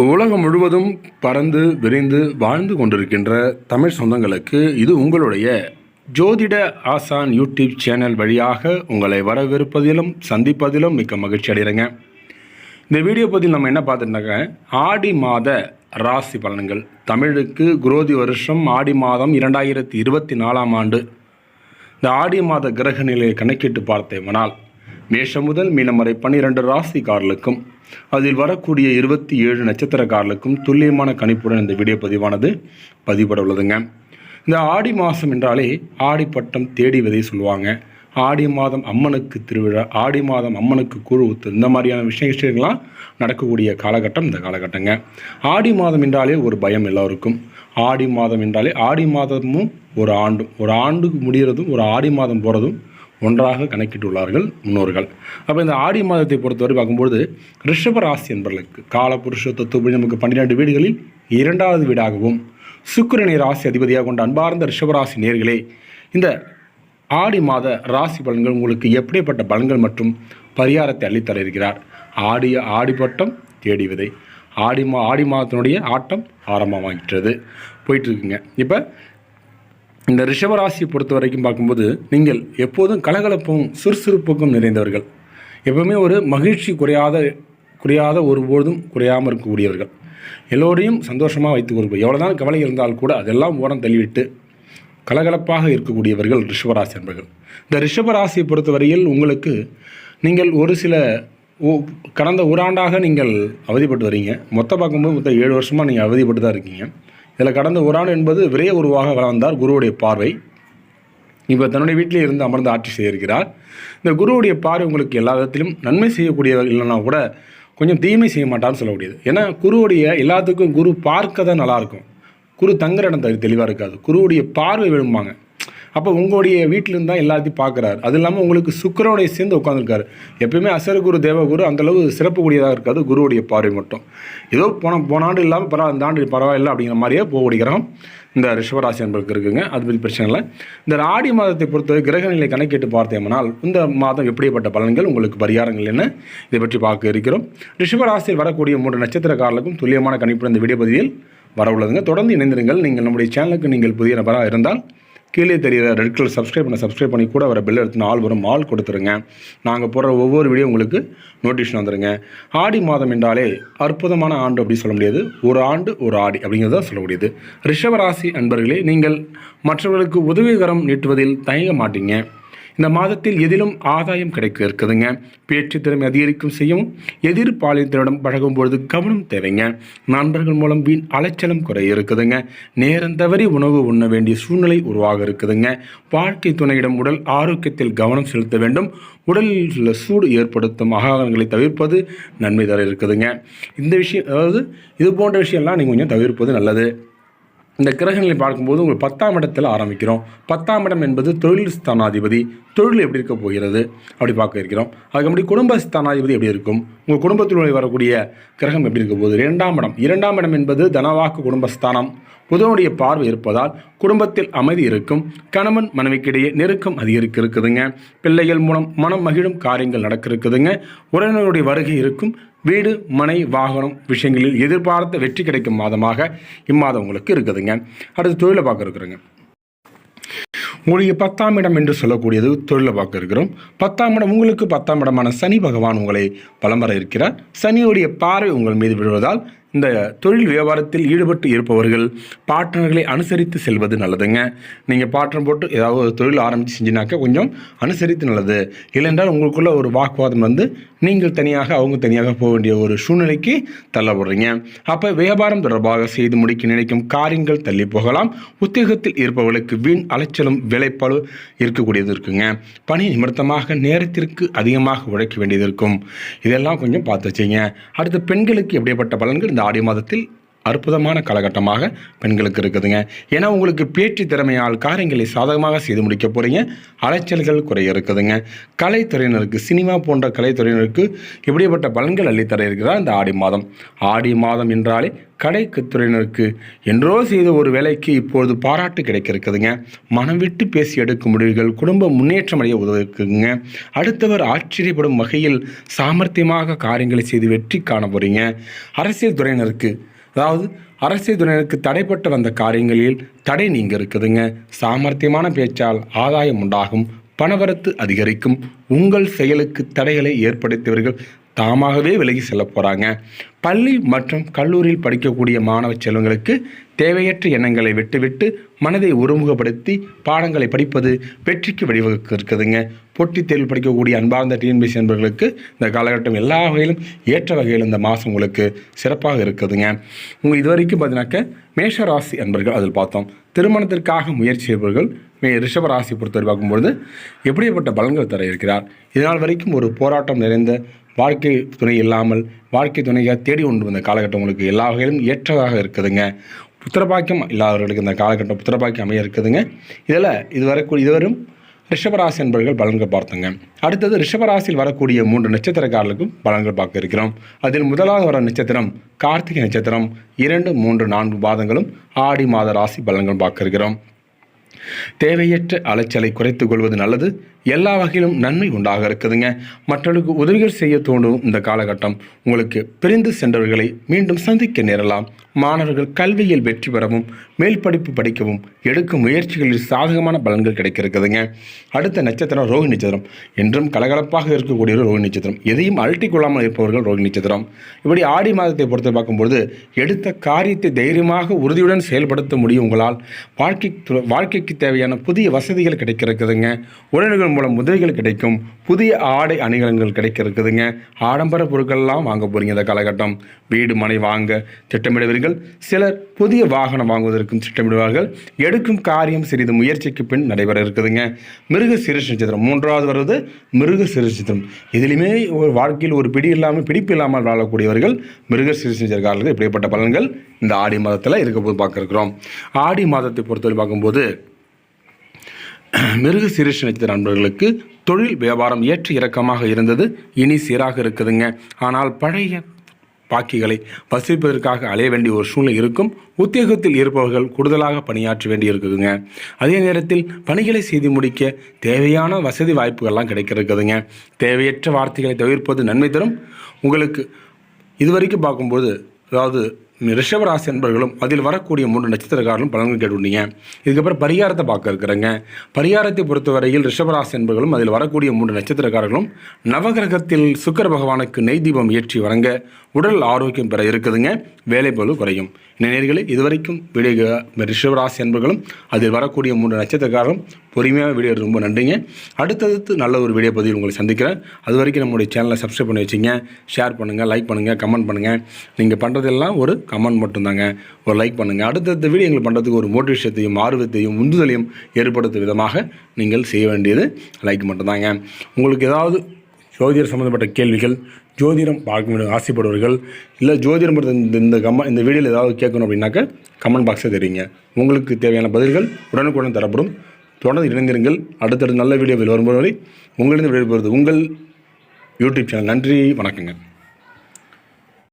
உலகம் முழுவதும் பறந்து விரிந்து வாழ்ந்து கொண்டிருக்கின்ற தமிழ் சொந்தங்களுக்கு இது உங்களுடைய ஜோதிட ஆசான் யூடியூப் சேனல் வழியாக உங்களை வரவேற்பதிலும் சந்திப்பதிலும் மிக்க மகிழ்ச்சி அடைகிறேங்க. இந்த வீடியோ பதில் நம்ம என்ன பார்த்துட்டாங்க, ஆடி மாத ராசி பலன்கள். தமிழுக்கு குரோதி வருஷம் ஆடி மாதம் 2024ஆம் ஆண்டு. இந்த ஆடி மாத கிரக நிலையை கணக்கிட்டு பார்த்தேமானால் மேஷம் முதல் மீனம் வரை 12 ராசிக்காரர்களுக்கும் அதில் வரக்கூடிய 27 நட்சத்திரக்காரர்களுக்கும் துல்லியமான கணிப்புடன் இந்த வீடியோ பதிவானது பதிவிட உள்ளதுங்க. இந்த ஆடி மாதம் என்றாலே ஆடிப்பட்டம் தேடி விதை சொல்லுவாங்க. ஆடி மாதம் அம்மனுக்கு திருவிழா, ஆடி மாதம் அம்மனுக்கு கூழ் ஊத்து, இந்த மாதிரியான விஷயங்கள்லாம் நடக்கக்கூடிய காலகட்டம் இந்த காலகட்டங்க. ஆடி மாதம் என்றாலே ஒரு பயம் எல்லோருக்கும். ஆடி மாதம் என்றாலே ஆடி மாதமும் ஒரு ஆண்டுக்கு முடிகிறதும் ஒரு ஆடி மாதம் போகிறதும் ஒன்றாக கணக்கிட்டுள்ளார்கள் முன்னோர்கள். அப்போ இந்த ஆடி மாதத்தை பொறுத்தவரை பார்க்கும்போது ரிஷப ராசி என்பவர்களுக்கு காலபுருஷ தத்துவப்படி நமக்கு 12 வீடுகளில் 2வது வீடாகவும் சுக்கிரனை ராசி அதிபதியாக கொண்ட அன்பார்ந்த ரிஷபராசி நேர்களே, இந்த ஆடி மாத ராசி பலன்கள் உங்களுக்கு எப்படிப்பட்ட பலன்கள் மற்றும் பரிகாரத்தை அள்ளித்தர இருக்கிறார். ஆடிப்பட்டம் தேடி விதை. ஆடி மாதத்தினுடைய ஆட்டம் ஆரம்பமாகிட்டது போயிட்டுருக்குங்க. இப்போ இந்த ரிஷபராசியை பொறுத்த வரைக்கும் பார்க்கும்போது நீங்கள் எப்போதும் கலகலப்பும் சுறுசுறுப்புக்கும் நிறைந்தவர்கள். எப்பவுமே ஒரு மகிழ்ச்சி குறையாத ஒருபோதும் குறையாமல் இருக்கக்கூடியவர்கள். எல்லோரையும் சந்தோஷமாக வைத்துக்கொள்வோம். எவ்வளோதான் கவலை இருந்தால் கூட அதெல்லாம் ஓரம் தள்ளிவிட்டு கலகலப்பாக இருக்கக்கூடியவர்கள் ரிஷபராசி என்பர்கள். இந்த ரிஷபராசியை பொறுத்தவரையில் உங்களுக்கு நீங்கள் ஒரு சில கடந்த ஓராண்டாக நீங்கள் அவதிப்பட்டு வரீங்க. மொத்தம் பார்க்கும்போது 7 வருஷமாக நீங்கள் அவதிப்பட்டு தான் இருக்கீங்க. இதில் கடந்த ஓராண்டு என்பது விரைய உருவாக வளர்ந்தார் குருவுடைய பார்வை. இப்போ தன்னுடைய வீட்டிலே இருந்து அமர்ந்து ஆட்சி செய்திருக்கிறார். இந்த குருவுடைய பார்வை உங்களுக்கு எல்லா விதத்திலும் நன்மை செய்யக்கூடியவர் இல்லைன்னா கூட கொஞ்சம் தீமை செய்ய மாட்டார்னு சொல்லக்கூடியது. ஏன்னா குருவுடைய எல்லாத்துக்கும் குரு பார்க்க தான் நல்லாயிருக்கும். குரு தங்குற இடம் தெளிவாக இருக்காது. குருவுடைய பார்வை விழும்பாங்க. அப்போ உங்களுடைய வீட்டிலிருந்து தான் எல்லாத்தையும் பார்க்குறாரு. அது இல்லாமல் உங்களுக்கு சுக்கிரனுடைய சேர்ந்து உட்காந்துருக்காரு. எப்பயுமே அசரகுரு தேவகுரு அந்தளவு சிறப்பு கூடியதாக இருக்காது குருவுடைய பார்வை மட்டும். ஏதோ போன ஆண்டு இல்லாமல் இந்த ஆண்டு பரவாயில்லை அப்படிங்கிற மாதிரியே போகக்கூடிய கிரகம் இந்த ரிஷபராசி என்பதற்கு இருக்குங்க. அது பற்றி பிரச்சனை இல்லை. இந்த ஆடி மாதத்தை பொறுத்தவரை கிரகநிலை கணக்கிட்டு பார்த்தோம்னால் இந்த மாதம் எப்படிப்பட்ட பலன்கள், உங்களுக்கு பரிகாரங்கள் என்ன, இதை பற்றி பார்க்க இருக்கிறோம். ரிஷபராசியில் வரக்கூடிய 3 நட்சத்திரக்காரர்களுக்கும் துல்லியமான கணிப்பு இந்த வீடியோ பதிவில் வர உள்ளதுங்க. தொடர்ந்து இணைந்திருங்கள். நீங்கள் நம்முடைய சேனலுக்கு நீங்கள் புதிய நபராக இருந்தால் கீழே தெரிகிற ரெட் கலர் சப்ஸ்கிரைப் பண்ணி கூட வர பெல் எடுத்து ஆல் கொடுத்துருங்க. நாங்கள் போடுற ஒவ்வொரு வீடியோ உங்களுக்கு நோட்டிஃபிகேஷன் வந்துடுங்க. ஆடி மாதம் என்றாலே அற்புதமான ஆண்டு அப்படி சொல்ல முடியாது. ஒரு ஆண்டு ஒரு ஆடி அப்படிங்கிறத சொல்ல முடியாது. ரிஷபராசி அன்பர்களே, நீங்கள் மற்றவர்களுக்கு உதவிகரம் நீட்டுவதில் தயங்க மாட்டீங்க. இந்த மாதத்தில் எதிலும் ஆதாயம் கிடைக்க இருக்குதுங்க. பேச்சு திறமை அதிகரிக்கும் செய்யும். எதிர்பாலினத்திடம் பழகும் பொழுது கவனம் தேவைங்க. நண்பர்கள் மூலம் வீண் அலைச்சலும் குறைய இருக்குதுங்க. நேரம் தவறி உணவு உண்ண வேண்டிய சூழ்நிலை உருவாக இருக்குதுங்க. வாழ்க்கை துணையிடம் உடல் ஆரோக்கியத்தில் கவனம் செலுத்த வேண்டும். உடலில் சூடு ஏற்படுத்தும் ஆகாரங்களை தவிர்ப்பது நன்மை தர இருக்குதுங்க. இந்த விஷயம், அதாவது இது போன்ற விஷயம்லாம் நீங்கள் கொஞ்சம் தவிர்ப்பது நல்லது. இந்த கிரகங்களை பார்க்கும்போது உங்களுக்கு 10ஆம் இடத்தில் ஆரம்பிக்கிறோம். 10ஆம் இடம் என்பது தொழில் ஸ்தானாதிபதி. தொழில் எப்படி இருக்க போகிறது அப்படி பார்க்க இருக்கிறோம். அதுக்கு முன்னாடி குடும்ப ஸ்தானாதிபதி எப்படி இருக்கும், உங்கள் குடும்பத்தில் வரக்கூடிய கிரகம் எப்படி இருக்க போகுது. 2ஆம் இடம் என்பது தனவாக்கு குடும்பஸ்தானம். புதனுடைய பார்வை இருப்பதால் குடும்பத்தில் அமைதி இருக்கும். கணவன் மனைவிக்கிடையே நெருக்கம் அதிகரிக்க இருக்குதுங்க. பிள்ளைகள் மூலம் மனம் மகிழும் காரியங்கள் நடக்க இருக்குதுங்க. உறவினருடைய வருகை இருக்கும். வீடு மனை வாகனம் விஷயங்களில் எதிர்பார்த்த வெற்றி கிடைக்கும் மாதமாக இம்மாதம் உங்களுக்கு இருக்குதுங்க. அடுத்து தொழிலை பார்க்க இருக்கிறோங்க. உங்களுடைய 10ஆம் இடம் என்று சொல்லக்கூடியது தொழிலை பார்க்க இருக்கிறோம். 10ஆம் இடம் உங்களுக்கு 10ஆம் இடமான சனி பகவான் உங்களை பலம் வர இருக்கிறார். சனியுடைய பார்வை உங்கள் மீது விழுவதால் இந்த தொழில் வியாபாரத்தில் ஈடுபட்டு இருப்பவர்கள் பார்ட்னர்களை அனுசரித்து செல்வது நல்லதுங்க. நீங்கள் பார்ட்னர் போட்டு ஏதாவது ஒரு தொழில் ஆரம்பித்து செஞ்சினாக்க கொஞ்சம் அனுசரித்து நல்லது. இல்லைன்றால் உங்களுக்குள்ள ஒரு வாக்குவாதம் வந்து நீங்கள் தனியாக அவங்க தனியாக போக வேண்டிய ஒரு சூழ்நிலைக்கு தள்ளப்படுறீங்க. அப்போ வியாபாரம் தொடர்பாக செய்து முடிக்க நினைக்கும் காரியங்கள் தள்ளி போகலாம். உத்தியோகத்தில் இருப்பவர்களுக்கு வீண் அலைச்சலும் வேலைப்பாடு இருக்கக்கூடியது இருக்குங்க. பணி நிமித்தமாக நேரத்திற்கு அதிகமாக உழைக்க வேண்டியது இருக்கும். இதெல்லாம் கொஞ்சம் பார்த்து வச்சுங்க. அடுத்து பெண்களுக்கு எப்படிப்பட்ட பலன்கள் இந்த ஆடி மாதத்தில் அற்புதமான காலகட்டமாக பெண்களுக்கு இருக்குதுங்க. ஏன்னா உங்களுக்கு பேச்சு திறமையால் காரியங்களை சாதகமாக செய்து முடிக்க போகிறீங்க. அலைச்சல்கள் குறைய இருக்குதுங்க. கலைத்துறையினருக்கு, சினிமா போன்ற கலைத்துறையினருக்கு இப்படிப்பட்ட பலன்கள் அள்ளித்தர இருக்கிறார் இந்த ஆடி மாதம். ஆடி மாதம் என்றாலே கலைத்துறையினருக்கு என்றோ செய்த ஒரு வேலைக்கு இப்பொழுது பாராட்டு கிடைக்க இருக்குதுங்க. மனம் விட்டு பேசி எடுக்கும் முடிவுகள் குடும்ப முன்னேற்றம் அடைய உதவுக்குங்க. அடுத்தவர் ஆச்சரியப்படும் வகையில் சாமர்த்தியமாக காரியங்களை செய்து வெற்றி காண போகிறீங்க. அரசியல் துறையினருக்கு, அதாவது அரசியல் துறையினருக்கு தடைப்பட்டு வந்த காரியங்களில் தடை நீங்க இருக்குதுங்க. சாமர்த்தியமான பேச்சால் ஆதாயம் உண்டாகும். பணவரத்து அதிகரிக்கும். உங்கள் செயலுக்கு தடைகளை ஏற்படுத்தியவர்கள் தாமாகவே விலகி செல்ல போகிறாங்க. பள்ளி மற்றும் கல்லூரியில் படிக்கக்கூடிய மாணவ செல்வங்களுக்கு தேவையற்ற எண்ணங்களை விட்டுவிட்டு மனதை ஒருமுகப்படுத்தி பாடங்களை படிப்பது வெற்றிக்கு வழிவகுக்க இருக்குதுங்க. போட்டித் தேர்வு படிக்கக்கூடிய அன்பார்ந்த டிஎன்பிஎஸ்சி என்பவர்களுக்கு இந்த காலகட்டம் எல்லா வகையிலும் ஏற்ற வகையில் இந்த மாதம் உங்களுக்கு சிறப்பாக இருக்குதுங்க. உங்கள் இது வரைக்கும் பார்த்தீங்கன்னாக்க மேஷராசி அன்பர்கள் அதில் பார்த்தோம். திருமணத்திற்காக முயற்சி செய்பவர்கள் ரிஷபராசி பொறுத்தவரை பார்க்கும்பொழுது எப்படிப்பட்ட பலன்கள் தர இருக்கிறார். இதனால் வரைக்கும் ஒரு போராட்டம் நிறைந்த வாழ்க்கை துணை இல்லாமல் வாழ்க்கை துணையாக தேடி கொண்டு வந்த காலகட்டம் உங்களுக்கு எல்லா வகையிலும் ஏற்றதாக இருக்குதுங்க. புத்திரபாக்கியம் இல்லாதவர்களுக்கு இந்த காலகட்டம் புத்திரபாக்கியம் அமைய இருக்குதுங்க. இதுவரும் ரிஷபராசி என்பவர்கள் பலன்கள் பார்த்தங்க. அடுத்தது ரிஷபராசியில் வரக்கூடிய 3 நட்சத்திரக்காரர்களுக்கும் பலன்கள் பார்க்க இருக்கிறோம். அதில் முதலாவது வர நட்சத்திரம் கார்த்திகை நட்சத்திரம். 2, 3, 4 பாதங்களும் ஆடி மாத ராசி பலன்கள் பார்க்க இருக்கிறோம். தேவையற்ற அலைச்சலை குறைத்துக் கொள்வது நல்லது. எல்லா வகையிலும் நன்மை உண்டாக இருக்குதுங்க. மற்றவர்களுக்கு உதவிகள் செய்ய தோணும் இந்த காலகட்டம் உங்களுக்கு பிரிந்து சென்றவர்களை மீண்டும் சந்திக்க நேரலாம். மாணவர்கள் கல்வியில் வெற்றி பெறவும் மேல் படிப்பு படிக்கவும் எடுக்கும் முயற்சிகளில் சாதகமான பலன்கள் கிடைக்க இருக்குதுங்க. அடுத்த நட்சத்திரம் ரோஹிணி நட்சத்திரம். என்றும் கலகலப்பாக இருக்கக்கூடிய ஒரு ரோஹிணி நட்சத்திரம். எதையும் அழட்டி கொள்ளாமல் இருப்பவர்கள் ரோஹிணி நட்சத்திரம். இப்படி ஆடி மாதத்தை பொறுத்து பார்க்கும்போது எடுத்த காரியத்தை தைரியமாக உறுதியுடன் செயல்படுத்த முடியும். உங்களால் வாழ்க்கைக்கு தேவையான புதிய வசதிகள் கிடைக்க இருக்குதுங்க. உறவினர்கள் மூலம் உதவிகள் கிடைக்கும். புதிய ஆடை அணிகலன்கள் கிடைக்க இருக்குதுங்க. ஆடம்பர பொருட்கள்லாம் வாங்க போகிறீங்க இந்த காலகட்டம். வீடு மனை வாங்க திட்டமிடுவீர்கள். சிலர் புதிய வாகனம் வாங்குவதற்கும் திட்டமிடுவார்கள். எடுக்கும் காரியம் சிறிது முயற்சிக்கு பின் நடைபெற இருக்குதுங்க. மிருக சீரிஷ நட்சத்திரம் 3வது வருவது மிருக சீரிஷ நட்சத்திரம். இதிலுமே ஒரு வாழ்க்கையில் ஒரு பிடிப்பு இல்லாமல் வாழக்கூடியவர்கள் மிருக சீரிஷ நட்சத்திரக்காரர்கள் இப்படிப்பட்ட பலன்கள் இந்த ஆடி மாதத்தில் இருக்க போது பார்க்க இருக்கிறோம். ஆடி மாதத்தை பொறுத்தவரை பார்க்கும்போது மிருக சீரிஷ நட்சத்திர நண்பர்களுக்கு தொழில் வியாபாரம் ஏற்ற இறக்கமாக இருந்தது. இனி சீராக இருக்குதுங்க. ஆனால் பழைய பாக்கிகளை வசூலிப்பதற்காக அலைய வேண்டிய ஒரு சூழ்நிலை இருக்கும். உத்தியோகத்தில் இருப்பவர்கள் கூடுதலாக பணியாற்ற வேண்டி இருக்குதுங்க. அதே நேரத்தில் பணிகளை செய்து முடிக்க தேவையான வசதி வாய்ப்புகள்லாம் கிடைக்க இருக்குதுங்க. தேவையற்ற வார்த்தைகளை தவிர்ப்பது நன்மை தரும். உங்களுக்கு இதுவரைக்கும் பார்க்கும்போது, அதாவது ரிஷபராசி என்பவர்களும் அதில் வரக்கூடிய 3 நட்சத்திரக்காரர்களும் பலன்கள் கேட்டுட்டீங்க. இதுக்கப்புறம் பரிகாரத்தை பார்க்க இருக்கிறேங்க. பரிகாரத்தை பொறுத்தவரையில் ரிஷபராசி என்பவர்களும் அதில் வரக்கூடிய 3 நட்சத்திரக்காரர்களும் நவகிரகத்தில் சுக்கிர பகவானுக்கு நெய் தீபம் ஏற்றி வணங்க உடல் ஆரோக்கியம் பெற இருக்குதுங்க. வேலை பளு குறையும். நேயர்களே, இதுவரைக்கும் வீடியோ ரிஷபராசி என்பவர்களும் அதில் வரக்கூடிய 3 நட்சத்திரக்காரரும் பொறுமையாக வீடியோ ரொம்ப நன்றிங்க. அடுத்தடுத்து நல்ல ஒரு வீடியோ பதிவில் உங்களை சந்திக்கிறேன். அது வரைக்கும் நம்முடைய சேனலை சப்ஸ்கிரைப் பண்ணி வச்சுங்க. ஷேர் பண்ணுங்கள், லைக் பண்ணுங்கள், கமெண்ட் பண்ணுங்கள். நீங்கள் பண்ணுறதெல்லாம் ஒரு கமெண்ட் மட்டும்தாங்க. ஒரு லைக் பண்ணுங்கள். அடுத்தடுத்த வீடியோ எங்களுக்கு பண்ணுறதுக்கு ஒரு மோட்டிவேஷத்தையும் ஆர்வத்தையும் உந்துதலையும் ஏற்படுத்தும் விதமாக நீங்கள் செய்ய வேண்டியது லைக் மட்டும்தாங்க. உங்களுக்கு ஏதாவது ஜோதிடர் சம்மந்தப்பட்ட கேள்விகள், ஜோதிடம் பார்க்க ஆசைப்படுவர்கள், இல்லை ஜோதிடம் இந்த வீடியோவில் ஏதாவது கேட்கணும் அப்படின்னாக்க கமெண்ட் பாக்ஸில் தெரியுங்க. உங்களுக்கு தேவையான பதில்கள் உடனுக்குடன் தரப்படும். தொடர்ந்து இணைந்திருங்கள். அடுத்தடுத்த நல்ல வீடியோவில் வரும்போது வரை உங்களிடம் விடைபெறுவது உங்கள் யூடியூப் சேனல். நன்றி, வணக்கங்க.